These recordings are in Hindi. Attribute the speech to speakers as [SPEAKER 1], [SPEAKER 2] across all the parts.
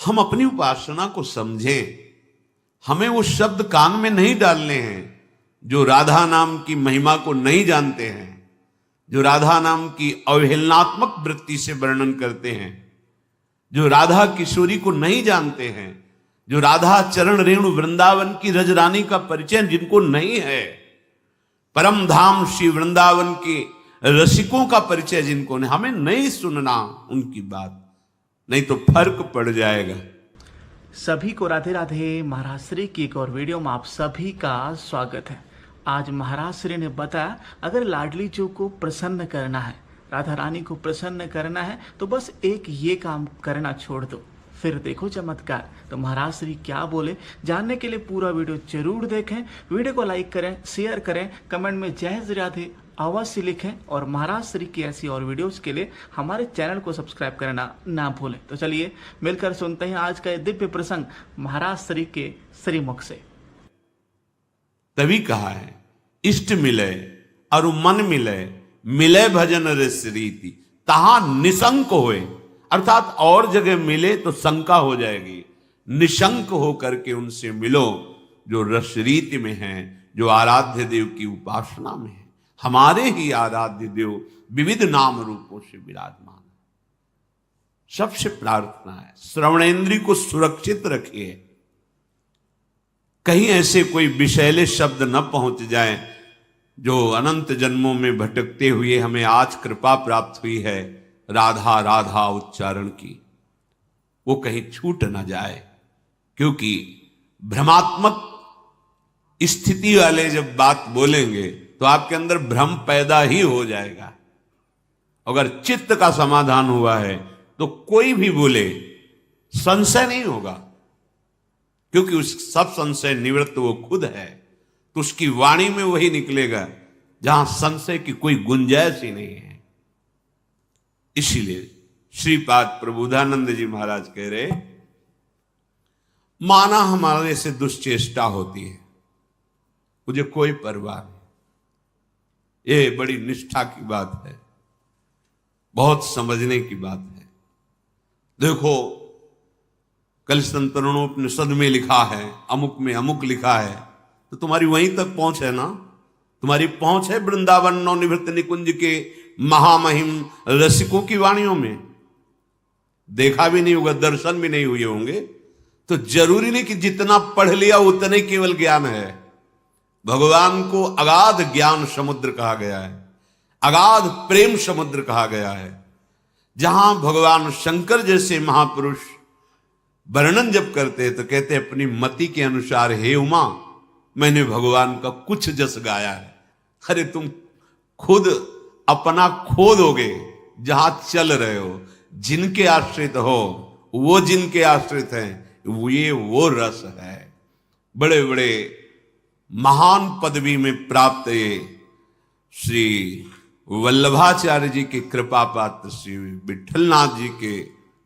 [SPEAKER 1] हम अपनी उपासना को समझें। हमें वो शब्द कान में नहीं डालने हैं जो राधा नाम की महिमा को नहीं जानते हैं, जो राधा नाम की अवहेलनात्मक वृत्ति से वर्णन करते हैं, जो राधा किशोरी को नहीं जानते हैं, जो राधा चरण रेणु वृंदावन की रजरानी का परिचय जिनको नहीं है, परम धाम श्री वृंदावन के रसिकों का परिचय जिनको नहीं, हमें नहीं सुनना उनकी बात, नहीं तो फर्क पड़ जाएगा।
[SPEAKER 2] सभी को राधे राधे। महाराज श्री की एक और वीडियो में आप सभी का स्वागत है। आज महाराज श्री ने बताया अगर लाडली जी को प्रसन्न करना है, राधा रानी को प्रसन्न करना है, तो बस एक ये काम करना छोड़ दो, फिर देखो चमत्कार। तो महाराज श्री क्या बोले जानने के लिए पूरा वीडियो जरूर देखें। वीडियो को लाइक करें, शेयर करें, कमेंट में जय श्री राधे अवश्य लिखें और महाराज श्री की ऐसी और वीडियोस के लिए हमारे चैनल को सब्सक्राइब करना ना भूलें। तो चलिए मिलकर सुनते हैं आज का ये दिव्य प्रसंग महाराज श्री के श्रीमुख से।
[SPEAKER 1] तभी कहा है इष्ट मिले और मन मिले, मिले भजन रस रीति, तहां निशंक होए, अर्थात और जगह मिले तो शंका हो जाएगी। निशंक होकर के उनसे मिलो जो रस रीति में है, जो आराध्य देव की उपासना में है। हमारे ही आराध्य देव विविध नाम रूपों से विराजमान है। सबसे प्रार्थना है श्रवणेंद्रिय को सुरक्षित रखिए, कहीं ऐसे कोई विषैले शब्द न पहुंच जाए जो अनंत जन्मों में भटकते हुए हमें आज कृपा प्राप्त हुई है राधा राधा उच्चारण की, वो कहीं छूट न जाए। क्योंकि भ्रमात्मक स्थिति वाले जब बात बोलेंगे तो आपके अंदर भ्रम पैदा ही हो जाएगा। अगर चित्त का समाधान हुआ है तो कोई भी बोले संशय नहीं होगा, क्योंकि उस सब संशय निवृत्त वो खुद है। तो उसकी वाणी में वही निकलेगा जहां संशय की कोई गुंजाइश ही नहीं है। इसीलिए श्रीपाद प्रबोधानंद जी महाराज कह रहे, माना हमारे से दुष्चेष्टा होती है, मुझे कोई परवाह नहीं। ये बड़ी निष्ठा की बात है, बहुत समझने की बात है। देखो कल संतरणोपनिषद में लिखा है, अमुक में अमुक लिखा है, तो तुम्हारी वहीं तक पहुंच है ना। तुम्हारी पहुंच है वृंदावन नवनिवृत्त निकुंज के महामहिम रसिकों की वाणियों में। देखा भी नहीं होगा, दर्शन भी नहीं हुए होंगे, तो जरूरी नहीं कि जितना पढ़ लिया उतने केवल ज्ञान है। भगवान को अगाध ज्ञान समुद्र कहा गया है, अगाध प्रेम समुद्र कहा गया है। जहां भगवान शंकर जैसे महापुरुष वर्णन जब करते हैं तो कहते हैं अपनी मति के अनुसार, हे उमा मैंने भगवान का कुछ जस गाया है। अरे तुम खुद अपना खो दोगे जहां चल रहे हो, जिनके आश्रित हो, वो जिनके आश्रित हैं, वो रस है। बड़े बड़े महान पदवी में प्राप्त श्री वल्लभाचार्य जी के कृपा पात्र, श्री विठलनाथ जी के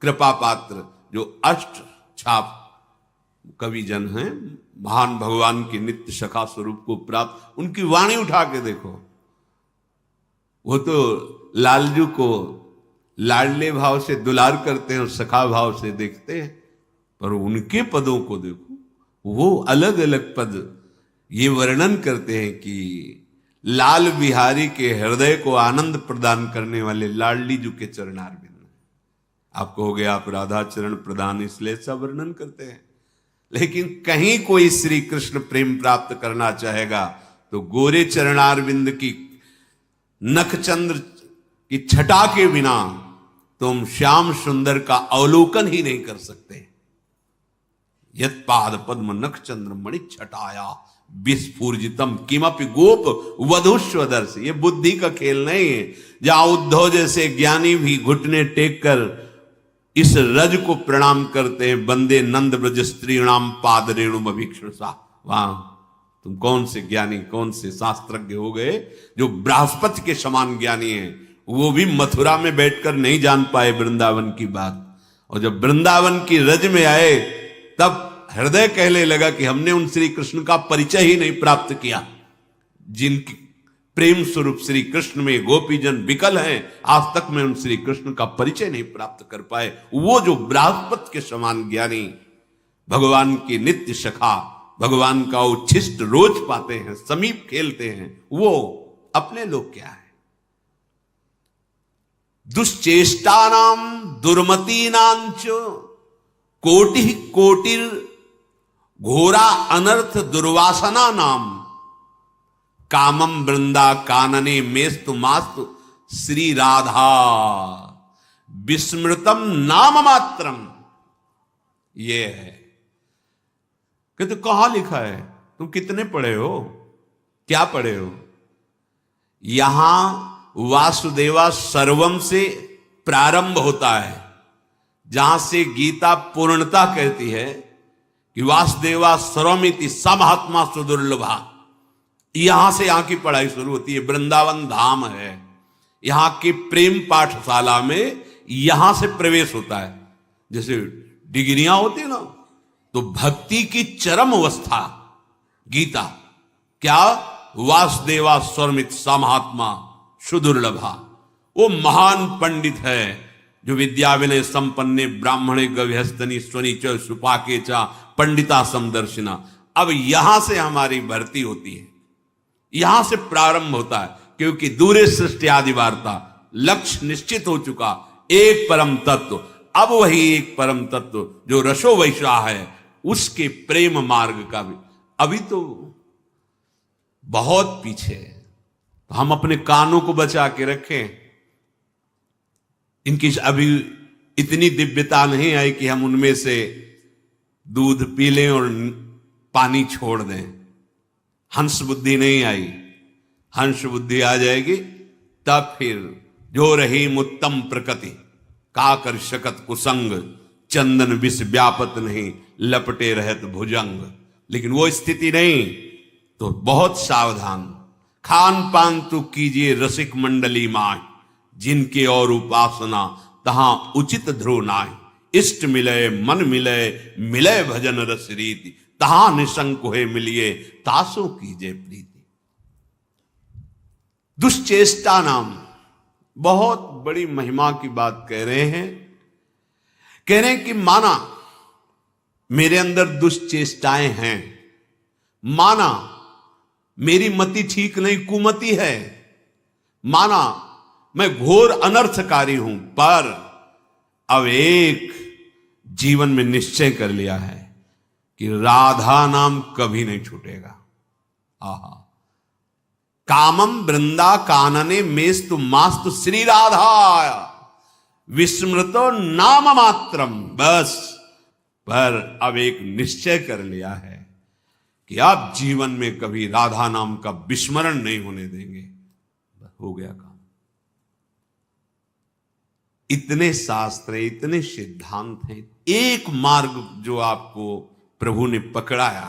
[SPEAKER 1] कृपा पात्र, जो अष्ट छाप कवि जन हैं, महान भगवान के नित्य सखा स्वरूप को प्राप्त, उनकी वाणी उठा के देखो। वो तो लालजू को लाडले भाव से दुलार करते हैं और सखा भाव से देखते हैं, पर उनके पदों को देखो, वो अलग अलग पद ये वर्णन करते हैं कि लाल बिहारी के हृदय को आनंद प्रदान करने वाले लाडली जी के चरणारविंद। आप कहोगे आप राधा चरण प्रदान इसलिए सब वर्णन करते हैं, लेकिन कहीं कोई श्री कृष्ण प्रेम प्राप्त करना चाहेगा तो गोरे चरणारविंद की नखचंद्र की छटा के बिना तुम श्याम सुंदर का अवलोकन ही नहीं कर सकते। यत पाद पद्म नखचंद्र मणि छटाया विस्फूर्जितम किमपि गोप वधुष्वदर्श। ये बुद्धि का खेल नहीं है, जहां उद्धव जैसे ज्ञानी भी घुटने टेक कर इस रज को प्रणाम करते हैं, बंदे नंद ब्रज स्त्रीणाम पाद रेणु अभिक्षुषा। वहां तुम कौन से ज्ञानी, कौन से शास्त्रज्ञ हो गए जो बृहस्पति के समान ज्ञानी हैं, वो भी मथुरा में बैठकर नहीं जान पाए वृंदावन की बात। और जब वृंदावन की रज में आए तब हृदय कहने लगा कि हमने उन श्री कृष्ण का परिचय ही नहीं प्राप्त किया, जिनकी प्रेम स्वरूप श्री कृष्ण में गोपीजन विकल हैं, आज तक में उन श्री कृष्ण का परिचय नहीं प्राप्त कर पाए। वो जो बृहस्पति के समान ज्ञानी, भगवान की नित्य सखा, भगवान का उच्छिष्ट रोज पाते हैं, समीप खेलते हैं, वो अपने लोग क्या है? दुश्चेष्टानाम दुर्मतीनांच कोटि कोटिर घोरा अनर्थ दुर्वासना नाम कामम वृंदा कानने मेस्तु मास्तु श्री राधा विस्मृतम नाम मात्रम। ये है कि तो कहां लिखा है? तुम कितने पढ़े हो? क्या पढ़े हो? यहां वासुदेवा सर्वम से प्रारंभ होता है, जहां से गीता पूर्णता कहती है कि वासुदेवा सर्वमिति समहात्मा सुदुर्लभा। यहां से यहां की पढ़ाई शुरू होती है। वृंदावन धाम है, यहां की प्रेम पाठशाला में यहां से प्रवेश होता है। जैसे डिग्रियां होती है ना, तो भक्ति की चरम अवस्था गीता क्या? वासुदेवा स्वरमित समहात्मा सुदुर्लभा। वो महान पंडित है जो विद्या विनय संपन्ने ब्राह्मणे गव्यस्तनी स्वनी च सुपाके चा पंडिता समदर्शिना। अब यहां से हमारी भर्ती होती है, यहां से प्रारंभ होता है, क्योंकि दूरे सृष्टि आदि वार्ता, लक्ष्य निश्चित हो चुका, एक परम तत्व। अब वही एक परम तत्व जो रसो वैशा है, उसके प्रेम मार्ग का भी अभी तो बहुत पीछे है। तो हम अपने कानों को बचा के रखें। इनकी अभी इतनी दिव्यता नहीं आई कि हम उनमें से दूध पी लें और पानी छोड़ दें। हंस बुद्धि नहीं आई। हंस बुद्धि आ जाएगी तब फिर जो रही उत्तम प्रकृति का कर शकत कुसंग चंदन विष व्यापत नहीं लपटे रहत भुजंग। लेकिन वो स्थिति नहीं, तो बहुत सावधान। खान पान तो कीजिए रसिक मंडली माय, जिनके और उपासना तहां उचित ध्रुव नाय। इष्ट मिले मन मिले मिले भजन रस रीति, तहां निशंक होए मिलिए तासो कीजे प्रीति। दुश्चेष्टा नाम बहुत बड़ी महिमा की बात कह रहे हैं। कह रहे हैं कि माना मेरे अंदर दुश्चेष्टाएं हैं, माना मेरी मति ठीक नहीं, कुमति है, माना मैं घोर अनर्थकारी हूं, पर अब एक जीवन में निश्चय कर लिया है कि राधा नाम कभी नहीं छूटेगा। आहा, कामम वृंदा कानने मेस्तु मास्तु श्री राधा विस्मृतो नाम मात्रम। बस, पर अब एक निश्चय कर लिया है कि अब जीवन में कभी राधा नाम का विस्मरण नहीं होने देंगे। हो गया काम। इतने शास्त्र, इतने सिद्धांत हैं, एक मार्ग जो आपको प्रभु ने पकड़ाया,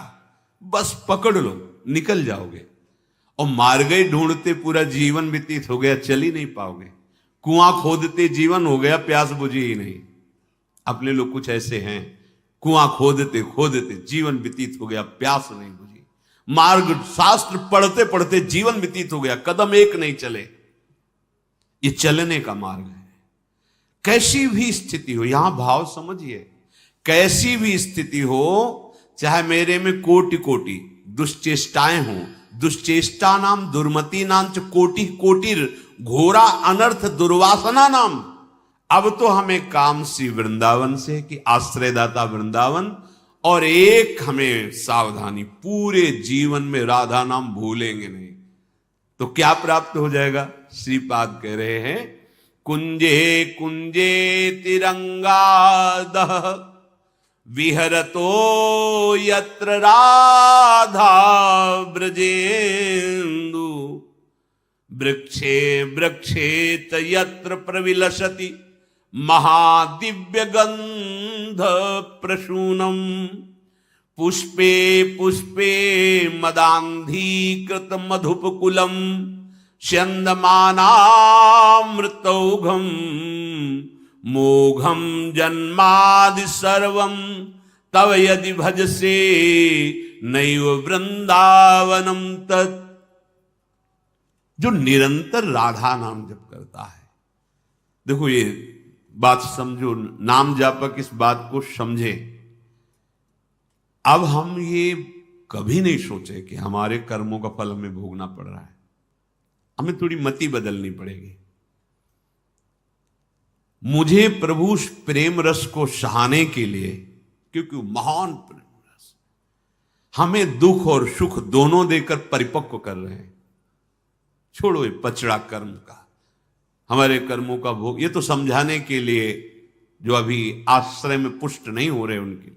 [SPEAKER 1] बस पकड़ लो, निकल जाओगे। और मार्ग ही ढूंढते पूरा जीवन व्यतीत हो गया, चल ही नहीं पाओगे। कुआं खोदते जीवन हो गया, प्यास बुझी ही नहीं। अपने लोग कुछ ऐसे हैं, कुआं खोदते खोदते जीवन व्यतीत हो गया, प्यास नहीं बुझी। मार्ग शास्त्र पढ़ते पढ़ते जीवन व्यतीत हो गया, कदम एक नहीं चले। ये चलने का मार्ग है। कैसी भी स्थिति हो, यहां भाव समझिए, कैसी भी स्थिति हो, चाहे मेरे में कोटि कोटि दुश्चेष्टाएं हों, दुश्चेष्टा नाम दुर्मति नाम च कोटि कोटिर घोरा अनर्थ दुर्वासना नाम। अब तो हमें काम सी वृंदावन से कि आश्रयदाता वृंदावन, और एक हमें सावधानी, पूरे जीवन में राधा नाम भूलेंगे नहीं तो क्या प्राप्त हो जाएगा? श्रीपाद कह रहे हैं, कुंजे कुंजे तिरंगादः विहरतो यत्र राधा ब्रजेन्दु वृक्षे वृक्षे च यत्र प्रविलसति महादिव्य गंध प्रसूनम पुष्पे पुष्पे मदांधीकृत मधुपकुलम स्यन्दमानामृतौघम मोघम जन्मादि सर्वम तव यदि भजसे नैव वृंदावनम तत्। जो निरंतर राधा नाम जप करता है। देखो ये बात समझो, नाम जापक इस बात को समझे। अब हम ये कभी नहीं सोचे कि हमारे कर्मों का फल हमें भोगना पड़ रहा है, हमें थोड़ी मति बदलनी पड़ेगी। मुझे प्रभु प्रेम रस को सहाने के लिए, क्योंकि महान प्रेम रस हमें दुख और सुख दोनों देकर परिपक्व कर रहे हैं। छोड़ो ये पचड़ा कर्म का, हमारे कर्मों का भोग, ये तो समझाने के लिए जो अभी आश्रय में पुष्ट नहीं हो रहे उनके।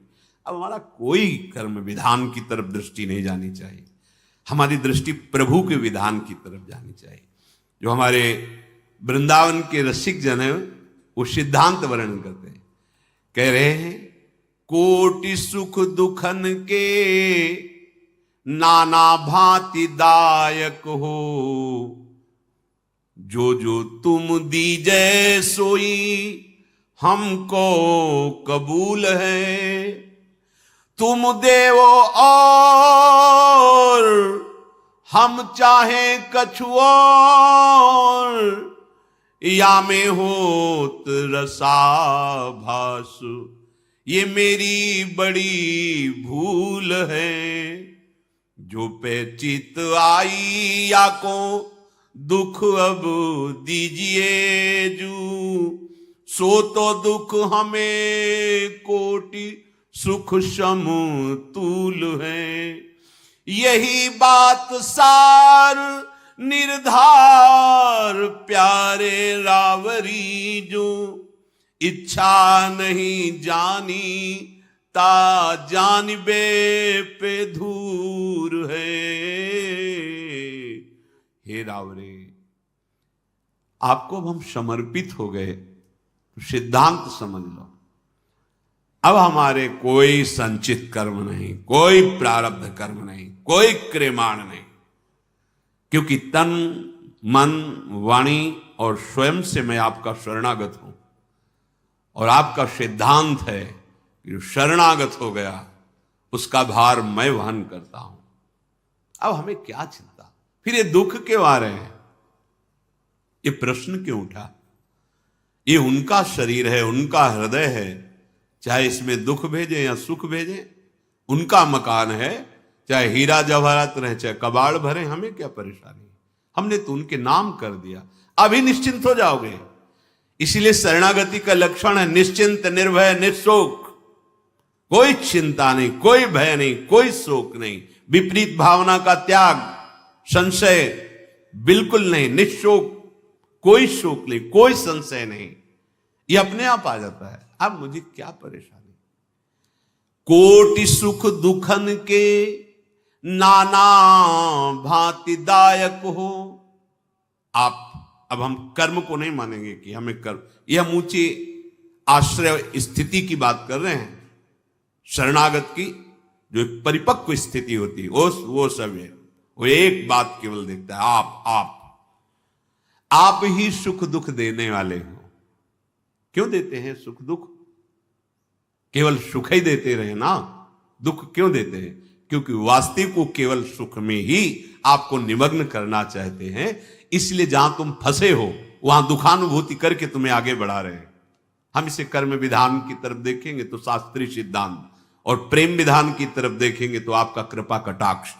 [SPEAKER 1] अब हमारा कोई कर्म विधान की तरफ दृष्टि नहीं जानी चाहिए, हमारी दृष्टि प्रभु के विधान की तरफ जानी चाहिए। जो हमारे वृंदावन के रसिक जन है वो सिद्धांत वर्णन करते हैं, कह रहे हैं कोटि सुख दुखन के नाना भांति दायक हो, जो जो तुम दीजै सोई हमको कबूल है। तुम देवो और हम चाहे कछु और, या में होत रसाभास, ये मेरी बड़ी भूल है। जो पे चित आई या को दुख अब दीजिए जू, सो तो दुख हमें कोटि सुख समतुल है। यही बात सार निर्धार प्यारे रावरी, जो इच्छा नहीं जानी ता जानबे पे धूर है। हे रावरे, आपको अब हम समर्पित हो गए तो सिद्धांत समझ लो। अब हमारे कोई संचित कर्म नहीं, कोई प्रारब्ध कर्म नहीं, कोई क्रियमाण नहीं, क्योंकि तन मन वाणी और स्वयं से मैं आपका शरणागत हूं। और आपका सिद्धांत है कि शरणागत हो गया उसका भार मैं वहन करता हूं। अब हमें क्या चिंता, फिर ये दुख क्यों आ रहे हैं, ये प्रश्न क्यों उठा। ये उनका शरीर है, उनका हृदय है, चाहे इसमें दुख भेजे या सुख भेजे, उनका मकान है, चाहे हीरा जवाहरात रहे चाहे कबाड़ भरे, हमें क्या परेशानी। हमने तो उनके नाम कर दिया, अभी निश्चिंत हो जाओगे। इसीलिए शरणागति का लक्षण है निश्चिंत निर्भय निशोक, कोई चिंता नहीं, कोई भय नहीं, कोई शोक नहीं, विपरीत भावना का त्याग, संशय बिल्कुल नहीं, निशोक, कोई शोक नहीं, कोई संशय नहीं, ये अपने आप आ जाता है। अब मुझे क्या परेशानी। कोटि सुख दुखन के नाना भांति दायक हो। आप अब हम कर्म को नहीं मानेंगे कि हमें कर्म, यह हम ऊंची आश्रय स्थिति की बात कर रहे हैं। शरणागत की जो एक परिपक्व स्थिति होती है वो सब है, वो एक बात केवल देखता है, आप ही सुख दुख देने वाले हो। क्यों देते हैं सुख दुख, केवल सुख ही देते रहे ना, दुख क्यों देते हैं, क्योंकि वास्तविक को केवल सुख में ही आपको निमग्न करना चाहते हैं। इसलिए जहां तुम फंसे हो वहां दुखानुभूति करके तुम्हें आगे बढ़ा रहे हैं। हम इसे कर्म विधान की तरफ देखेंगे तो शास्त्रीय सिद्धांत, और प्रेम विधान की तरफ देखेंगे तो आपका कृपा कटाक्ष।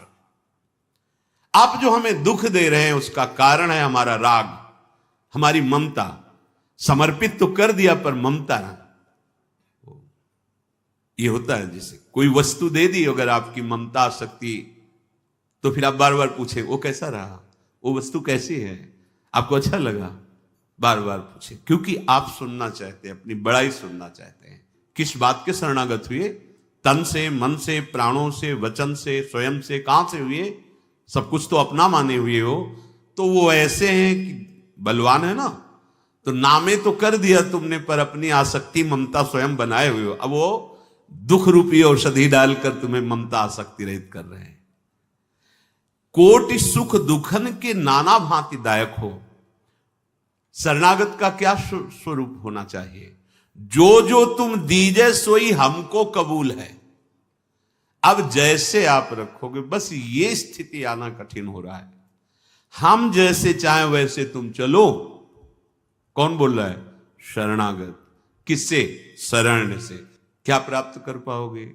[SPEAKER 1] आप जो हमें दुख दे रहे हैं उसका कारण है हमारा राग, हमारी ममता। समर्पित तो कर दिया पर ममता ना, ये होता है जैसे कोई वस्तु दे दी, अगर आपकी ममता शक्ति, तो फिर आप बार बार पूछे वो कैसा रहा, वो वस्तु कैसी है, आपको अच्छा लगा, बार बार पूछे, क्योंकि आप सुनना चाहते हैं, अपनी बड़ाई सुनना चाहते हैं। किस बात के शरणागत हुए, तन से, मन से, प्राणों से, वचन से, स्वयं से, कहां से हुए, सब कुछ तो अपना माने हुए हो। तो वो ऐसे हैं कि बलवान है ना, तो नामे तो कर दिया तुमने, पर अपनी आसक्ति ममता स्वयं बनाए हुए हो। अब वो दुख रूपी औषधि डालकर तुम्हें ममता आसक्ति रहित कर रहे हैं। कोटि सुख दुखन के नाना भांति दायक हो। शरणागत का क्या स्वरूप होना चाहिए, जो जो तुम दीजे सोई हमको कबूल है। अब जैसे आप रखोगे, बस ये स्थिति आना कठिन हो रहा है। हम जैसे चाहें वैसे तुम चलो। कौन बोल रहा है? शरणागत। किससे? शरण से। क्या प्राप्त कर पाओगे?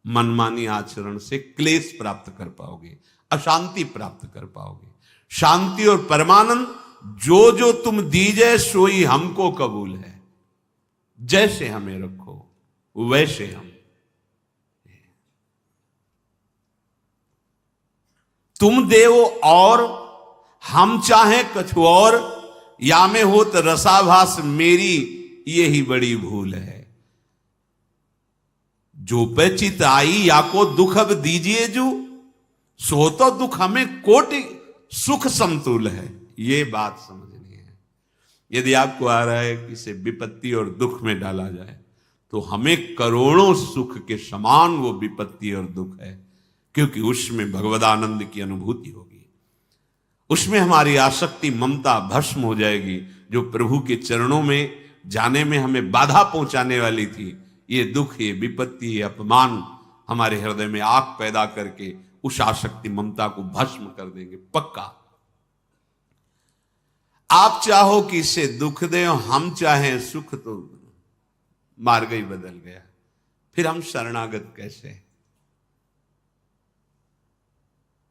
[SPEAKER 1] मनमानी आचरण से क्लेश प्राप्त कर पाओगे, अशांति प्राप्त कर पाओगे। शांति और परमानंद जो जो तुम दीजे सोई हमको कबूल है। जैसे हमें रखो वैसे हम। तुम देवो और हम चाहें कछु और, या में हो तो रसाभास मेरी यही बड़ी भूल है। जो पे चित आई या को दुख अब दीजिए जो, सो तो दुख हमें कोटि सुख समतुल है। ये बात समझनी है। यदि आपको आ रहा है कि इसे विपत्ति और दुख में डाला जाए, तो हमें करोड़ों सुख के समान वो विपत्ति और दुख है, क्योंकि उसमें भगवदानंद की अनुभूति होगी। उसमें हमारी आसक्ति ममता भस्म हो जाएगी, जो प्रभु के चरणों में जाने में हमें बाधा पहुंचाने वाली थी। ये दुख, ये विपत्ति, ये अपमान हमारे हृदय में आग पैदा करके उस आसक्ति ममता को भस्म कर देंगे, पक्का। आप चाहो कि इसे दुख दे, हम चाहें सुख, तो मार्ग ही बदल गया। फिर हम शरणागत कैसे?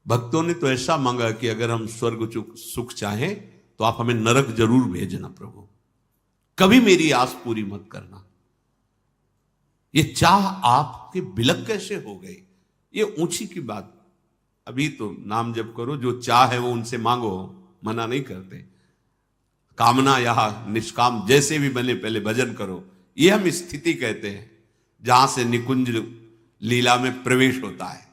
[SPEAKER 1] भक्तों ने तो ऐसा मांगा कि अगर हम स्वर्ग सुख चाहें तो आप हमें नरक जरूर भेजना प्रभु, कभी मेरी आस पूरी मत करना। ये चाह आपके बिलक कैसे हो गई? ये ऊंची की बात। अभी तो नाम जप करो, जो चाह है वो उनसे मांगो, मना नहीं करते। कामना या निष्काम जैसे भी बने, पहले भजन करो। ये हम स्थिति कहते हैं जहां से निकुंज लीला में प्रवेश होता है।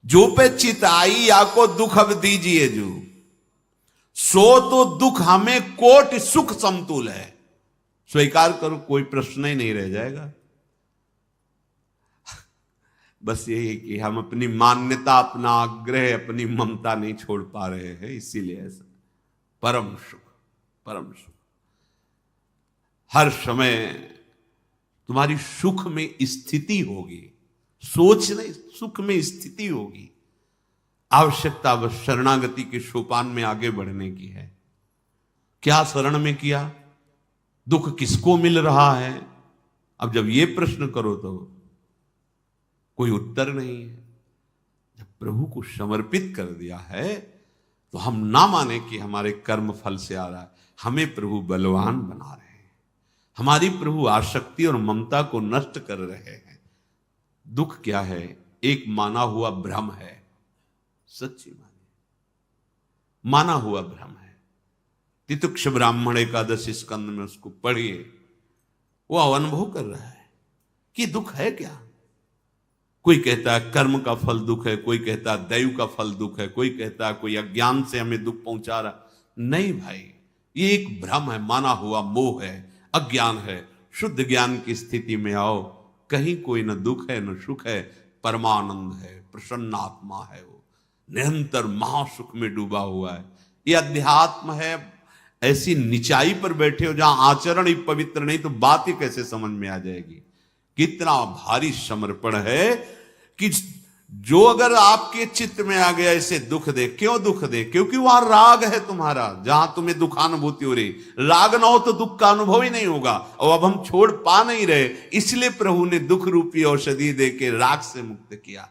[SPEAKER 1] जो पे चित आई या को दुख अब दीजिए जो, सो तो दुख हमें कोट सुख समतुल है। स्वीकार करो, कोई प्रश्न ही नहीं रह जाएगा। बस यही कि हम अपनी मान्यता, अपना आग्रह, अपनी ममता नहीं छोड़ पा रहे हैं, इसीलिए ऐसा। परम सुख, परम सुख हर समय तुम्हारी सुख में स्थिति होगी। सोच नहीं, सुख में स्थिति होगी। आवश्यकता बस शरणागति के सोपान में आगे बढ़ने की है। क्या शरण में किया? दुख किसको मिल रहा है? अब जब ये प्रश्न करो तो कोई उत्तर नहीं है। जब प्रभु को समर्पित कर दिया है तो हम ना माने कि हमारे कर्म फल से आ रहा है। हमें प्रभु बलवान बना रहे हैं, हमारी प्रभु आसक्ति और ममता को नष्ट कर रहे हैं। दुख क्या है? एक माना हुआ भ्रम है। सच्ची माना हुआ भ्रम है। तितिक्ष ब्राह्मण एकादशी स्कंद में उसको पढ़िए, वो अनुभव कर रहा है कि दुख है क्या। कोई कहता है कर्म का फल दुख है, कोई कहता है दैव का फल दुख है, कोई कहता है कोई अज्ञान से हमें दुख पहुंचा रहा। नहीं भाई, ये एक भ्रम है, माना हुआ मोह है, अज्ञान है। शुद्ध ज्ञान की स्थिति में आओ, कहीं कोई न दुख है न सुख है, परमानंद है, प्रसन्न आत्मा है, वो निरंतर महासुख में डूबा हुआ है। ये अध्यात्म है। ऐसी निचाई पर बैठे हो जहां आचरण ही पवित्र नहीं, तो बात ही कैसे समझ में आ जाएगी। कितना भारी समर्पण है कि जो अगर आपके चित्त में आ गया इसे दुख दे। क्यों दुख दे? क्योंकि वहां राग है तुम्हारा, जहां तुम्हें दुखानुभूति हो रही। राग ना हो तो दुख का अनुभव ही नहीं होगा। और अब हम छोड़ पा नहीं रहे, इसलिए प्रभु ने दुख रूपी औषधि दे के राग से मुक्त किया।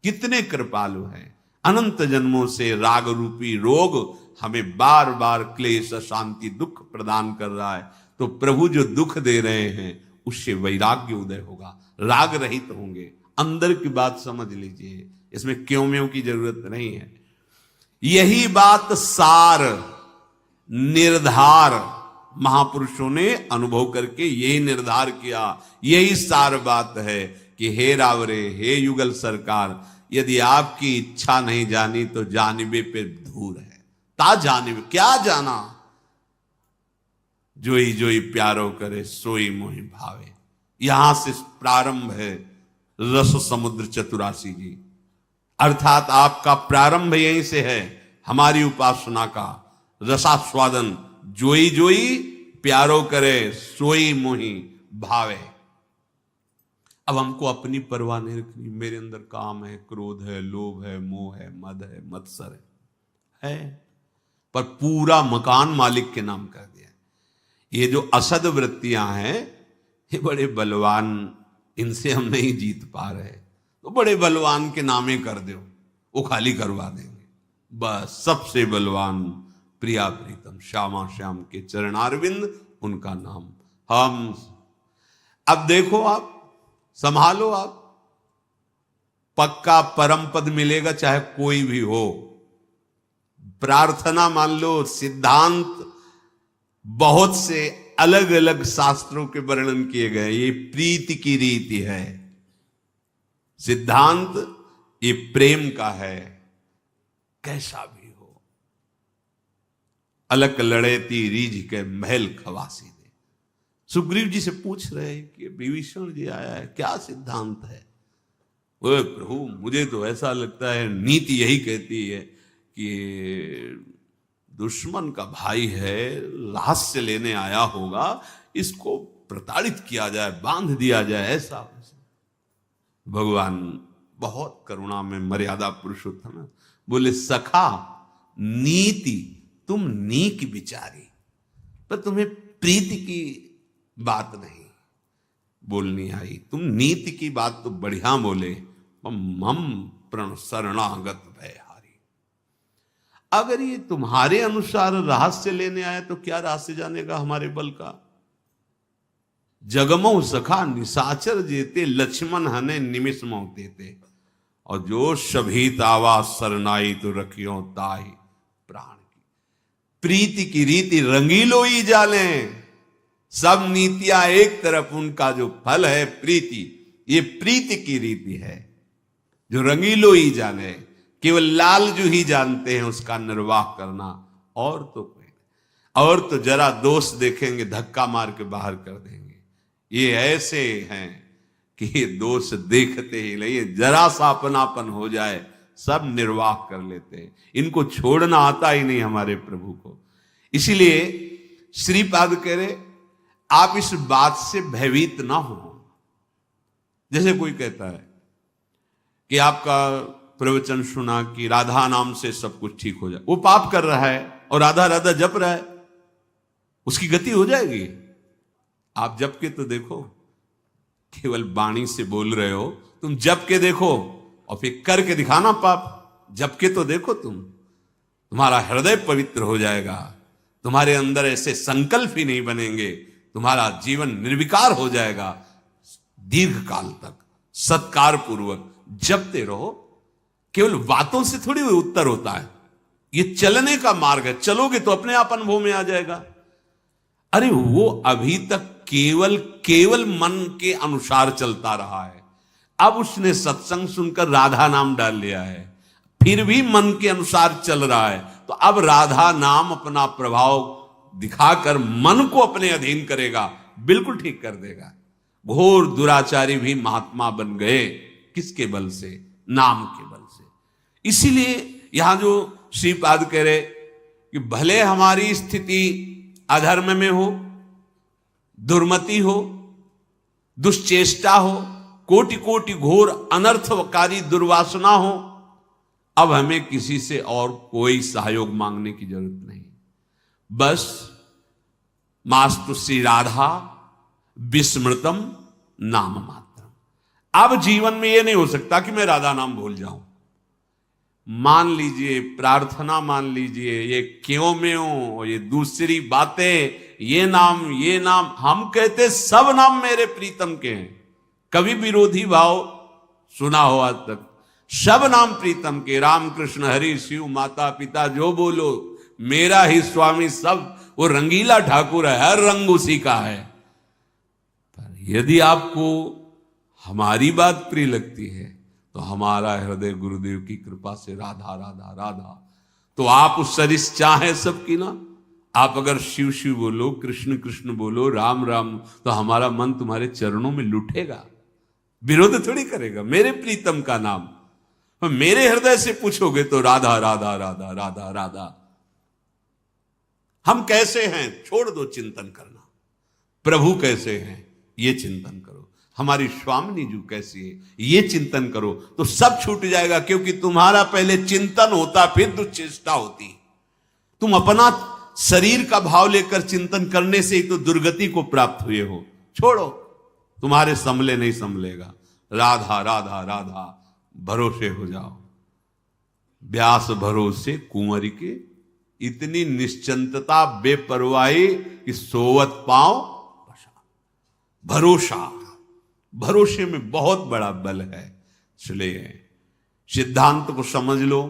[SPEAKER 1] कितने कृपालु हैं। अनंत जन्मों से राग रूपी रोग हमें बार बार क्लेश, अशांति, दुख प्रदान कर रहा है। तो प्रभु जो दुख दे रहे हैं उससे वैराग्य उदय होगा, राग रहित होंगे। अंदर की बात समझ लीजिए, इसमें क्यों म्यों की जरूरत नहीं है। यही बात सार निर्धार महापुरुषों ने अनुभव करके यही निर्धार किया। यही सार बात है कि हे रावरे, हे युगल सरकार, यदि आपकी इच्छा नहीं जानी तो जानिबे पे धूर है। ता जानिबे, क्या जाना? जोई जोई प्यारो करे सोई मोहि भावे। यहां से प्रारंभ है रस समुद्र चतुरासी जी। अर्थात आपका प्रारंभ यहीं से है, हमारी उपासना का रसास्वादन। जोई जोई प्यारो करे सोई मोहि भावे। अब हमको अपनी परवाह नहीं रखनी, मेरे अंदर काम है, क्रोध है, लोभ है, मोह है, मद है, मत्सर है, पर पूरा मकान मालिक के नाम कर दिया। ये जो असद वृत्तियां हैं ये बड़े बलवान, इनसे हम नहीं जीत पा रहे, तो बड़े बलवान के नामे कर दो, वो खाली करवा देंगे। बस सबसे बलवान प्रिया प्रीतम श्यामा श्याम के चरणारविंद, उनका नाम हम। अब देखो, आप संभालो, आप पक्का परम पद मिलेगा, चाहे कोई भी हो। प्रार्थना मान लो, सिद्धांत बहुत से अलग अलग शास्त्रों के वर्णन किए गए, ये प्रीति की रीति है। सिद्धांत ये प्रेम का है, कैसा भी हो। अलक लड़ेती रीझ के महल खवासी दे। सुग्रीव जी से पूछ रहे कि विभीषण जी आया है, क्या सिद्धांत है? ओए प्रभु, मुझे तो ऐसा लगता है नीति यही कहती है कि दुश्मन का भाई है, लास्य लेने आया होगा, इसको प्रताड़ित किया जाए, बांध दिया जाए, ऐसा। भगवान बहुत करुणा में मर्यादा पुरुषोत्तम है, बोले सखा नीति तुम नीक विचारी, पर तुम्हें प्रीति की बात नहीं बोलनी आई। तुम नीति की बात तो बढ़िया बोले, मम प्रण शरणागत भयहारी। अगर ये तुम्हारे अनुसार रहस्य लेने आए तो क्या रहस्य जानेगा हमारे बल का? जगमो सखा निशाचर जेते, लक्ष्मण हने निमिष मोते थे। और जो शभीत आवाज सरनाई तो रखियो ताही प्राण की। प्रीति की रीति रंगीलो ही जाने, सब नीतियां एक तरफ, उनका जो फल है प्रीति, ये प्रीति की रीति है जो रंगीलो ही जाने। केवल लालजू ही जानते हैं उसका निर्वाह करना, और तो कोई नहीं। और तो जरा दोष देखेंगे धक्का मार के बाहर कर देंगे। ये ऐसे हैं कि ये दोष देखते ही नहीं, जरा सा अपनापन हो जाए सब निर्वाह कर लेते हैं। इनको छोड़ना आता ही नहीं हमारे प्रभु को। इसीलिए श्रीपाद कह रहे, आप इस बात से भयभीत ना हो। जैसे कोई कहता है कि आपका प्रवचन सुना कि राधा नाम से सब कुछ ठीक हो जाए, वो पाप कर रहा है और राधा राधा जप रहा है, उसकी गति हो जाएगी। आप जप के तो देखो, केवल वाणी से बोल रहे हो, तुम जप के देखो और फिर करके दिखाना पाप। जप के तो देखो, तुम्हारा हृदय पवित्र हो जाएगा, तुम्हारे अंदर ऐसे संकल्प ही नहीं बनेंगे, तुम्हारा जीवन निर्विकार हो जाएगा। दीर्घ काल तक सत्कार पूर्वक जपते रहो। केवल बातों से थोड़ी उत्तर होता है, ये चलने का मार्ग है। चलोगे तो अपने आप अनुभव में आ जाएगा। अरे वो अभी तक केवल मन के अनुसार चलता रहा है, अब उसने सत्संग सुनकर राधा नाम डाल लिया है, फिर भी मन के अनुसार चल रहा है, तो अब राधा नाम अपना प्रभाव दिखाकर मन को अपने अधीन करेगा, बिल्कुल ठीक कर देगा। घोर दुराचारी भी महात्मा बन गए, किसके बल से? नाम के बल से। इसीलिए यहां जो श्रीपाद कह रहे कि भले हमारी स्थिति अधर्म में हो, दुर्मति हो, दुश्चेष्टा हो, कोटि कोटि घोर अनर्थकारी दुर्वासना हो, अब हमें किसी से और कोई सहयोग मांगने की जरूरत नहीं। बस मास्तु श्री राधा विस्मृतम नाम मात्रम। अब जीवन में यह नहीं हो सकता कि मैं राधा नाम भूल जाऊं। मान लीजिए, प्रार्थना मान लीजिए, ये क्यों में हो, ये दूसरी बातें, ये नाम हम कहते सब नाम मेरे प्रीतम के हैं। कभी विरोधी भाव सुना हो आज तक? सब नाम प्रीतम के, राम कृष्ण हरि शिव माता पिता जो बोलो, मेरा ही स्वामी सब। वो रंगीला ठाकुर है, हर रंग उसी का है। पर यदि आपको हमारी बात प्रिय लगती है तो हमारा हृदय गुरुदेव की कृपा से राधा राधा राधा, तो आप उस सरिस चाहे सबकी ना। आप अगर शिव शिव बोलो, कृष्ण कृष्ण बोलो, राम राम, तो हमारा मन तुम्हारे चरणों में लुटेगा, विरोध थोड़ी करेगा। मेरे प्रीतम का नाम मेरे हृदय से पूछोगे तो राधा राधा राधा राधा राधा। हम कैसे हैं छोड़ दो चिंतन करना, प्रभु कैसे हैं ये चिंतन करो। हमारी स्वामिनी जी कैसी है, ये चिंतन करो तो सब छूट जाएगा। क्योंकि तुम्हारा पहले चिंतन होता, फिर दुश्चेष्टा होती। तुम अपना शरीर का भाव लेकर चिंतन करने से ही तो दुर्गति को प्राप्त हुए हो। छोड़ो, तुम्हारे संभले नहीं संभलेगा। राधा राधा राधा भरोसे हो जाओ। व्यास भरोसे कुंवर के, इतनी निश्चिंतता बेपरवाही कि सोवत पांव बसा। भरोसा, भरोसे में बहुत बड़ा बल है। इसलिए सिद्धांत को समझ लो,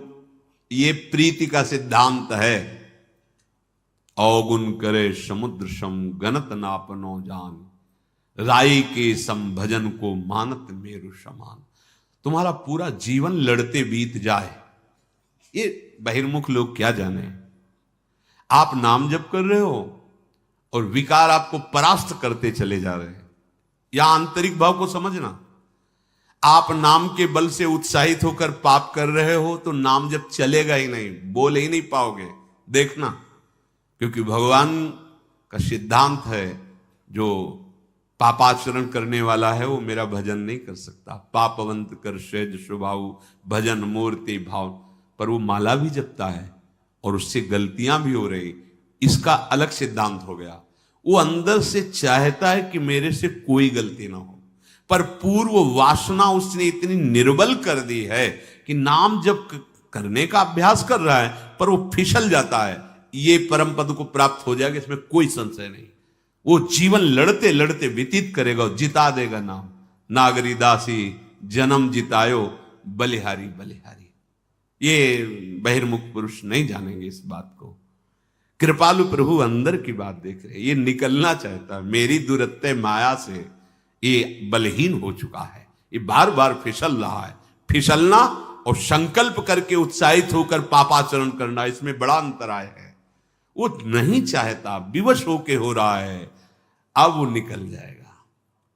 [SPEAKER 1] ये प्रीति का सिद्धांत है। अवगुण करे समुद्र सम, गणत नापनो जान, राई के संभजन को मानत मेरु समान। तुम्हारा पूरा जीवन लड़ते बीत जाए, ये बहिर्मुख लोग क्या जाने। आप नाम जप कर रहे हो और विकार आपको परास्त करते चले जा रहे हैं। या आंतरिक भाव को समझना, आप नाम के बल से उत्साहित होकर पाप कर रहे हो तो नाम जब चलेगा ही नहीं, बोल ही नहीं पाओगे। देखना, क्योंकि भगवान का सिद्धांत है, जो पापाचरण करने वाला है वो मेरा भजन नहीं कर सकता। पापवंत कर सहज स्वभाव, भजन मूर्ति भाव। पर वो माला भी जपता है और उससे गलतियां भी हो रही, इसका अलग सिद्धांत हो गया। वो अंदर से चाहता है कि मेरे से कोई गलती ना हो, पर पूर्व वासना उसने इतनी निर्बल कर दी है कि नाम जब करने का अभ्यास कर रहा है पर वो फिसल जाता है। ये परम पद को प्राप्त हो जाएगा, इसमें कोई संशय नहीं। वो जीवन लड़ते लड़ते व्यतीत करेगा, जिता देगा नाम। नागरी दासी जन्म जितायो, बलिहारी बलिहारी। ये बहिर्मुख पुरुष नहीं जानेंगे इस बात को। कृपालु प्रभु अंदर की बात देख रहे, ये निकलना चाहता है। मेरी दुरत्ते माया से ये बलहीन हो चुका है, ये बार बार फिसल रहा है। फिसलना और संकल्प करके उत्साहित होकर पापाचरण करना, इसमें बड़ा अंतराय है। वो नहीं चाहता, विवश होके हो रहा है। अब वो निकल जाएगा।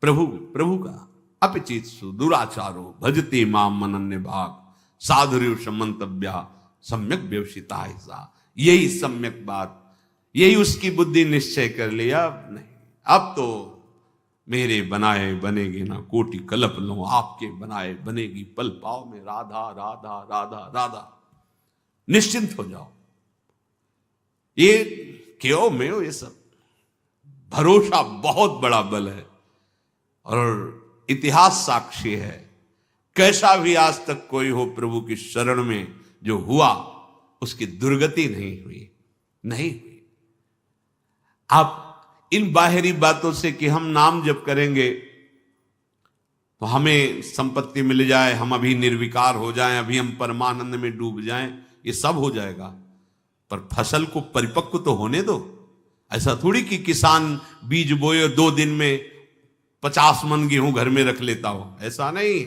[SPEAKER 1] प्रभु का अपचित सु दुराचारो, भजते माम मनन्य भाग, साधुर्य समंतव्या सम्यक व्यवसिता ऐसा। यही सम्यक बात, यही उसकी बुद्धि निश्चय कर लिया। अब नहीं, अब तो मेरे बनाए बनेगी ना कोटि कल्प लो, आपके बनाए बनेगी पल पाव में। राधा राधा राधा राधा, निश्चिंत हो जाओ। ये क्यों में हो, ये सब भरोसा बहुत बड़ा बल है और इतिहास साक्षी है। कैसा भी आज तक कोई हो प्रभु की शरण में जो हुआ, उसकी दुर्गति नहीं हुई। आप इन बाहरी बातों से कि हम नाम जप करेंगे तो हमें संपत्ति मिल जाए, हम अभी निर्विकार हो जाएं, अभी हम परमानंद में डूब जाएं, ये सब हो जाएगा। पर फसल को परिपक्व तो होने दो। ऐसा थोड़ी कि किसान बीज बोए 2 दिन में 50 मन गेहूं घर में रख लेता हो, ऐसा नहीं।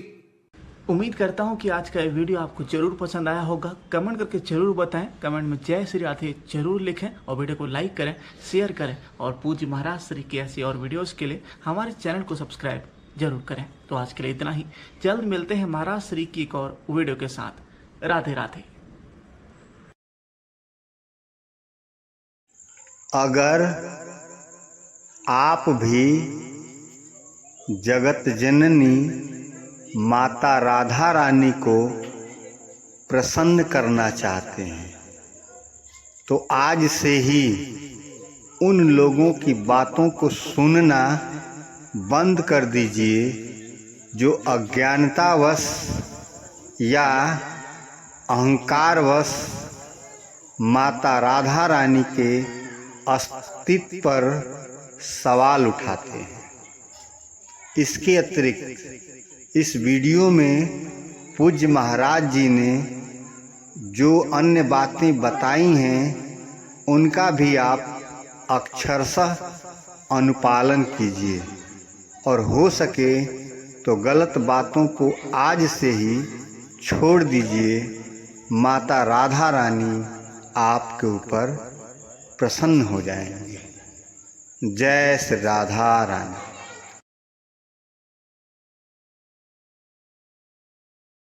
[SPEAKER 2] उम्मीद करता हूं कि आज का ये वीडियो आपको जरूर पसंद आया होगा। कमेंट करके जरूर बताएं, कमेंट में जय श्री राधे जरूर लिखें और वीडियो को लाइक करें, शेयर करें और पूज्य महाराज श्री की ऐसी और वीडियोस के लिए हमारे चैनल को सब्सक्राइब जरूर करें। तो आज के लिए इतना ही, जल्द मिलते हैं महाराज श्री की एक और वीडियो के साथ। राधे राधे।
[SPEAKER 3] अगर आप भी जगत जननी माता राधा रानी को प्रसन्न करना चाहते हैं तो आज से ही उन लोगों की बातों को सुनना बंद कर दीजिए जो अज्ञानतावश या अहंकारवश माता राधा रानी के अस्तित्व पर सवाल उठाते हैं। इसके अतिरिक्त इस वीडियो में पूज्य महाराज जी ने जो अन्य बातें बताई हैं उनका भी आप अक्षरशः अनुपालन कीजिए और हो सके तो गलत बातों को आज से ही छोड़ दीजिए। माता राधा रानी आपके ऊपर प्रसन्न हो जाएंगे। जय श्री राधा रानी।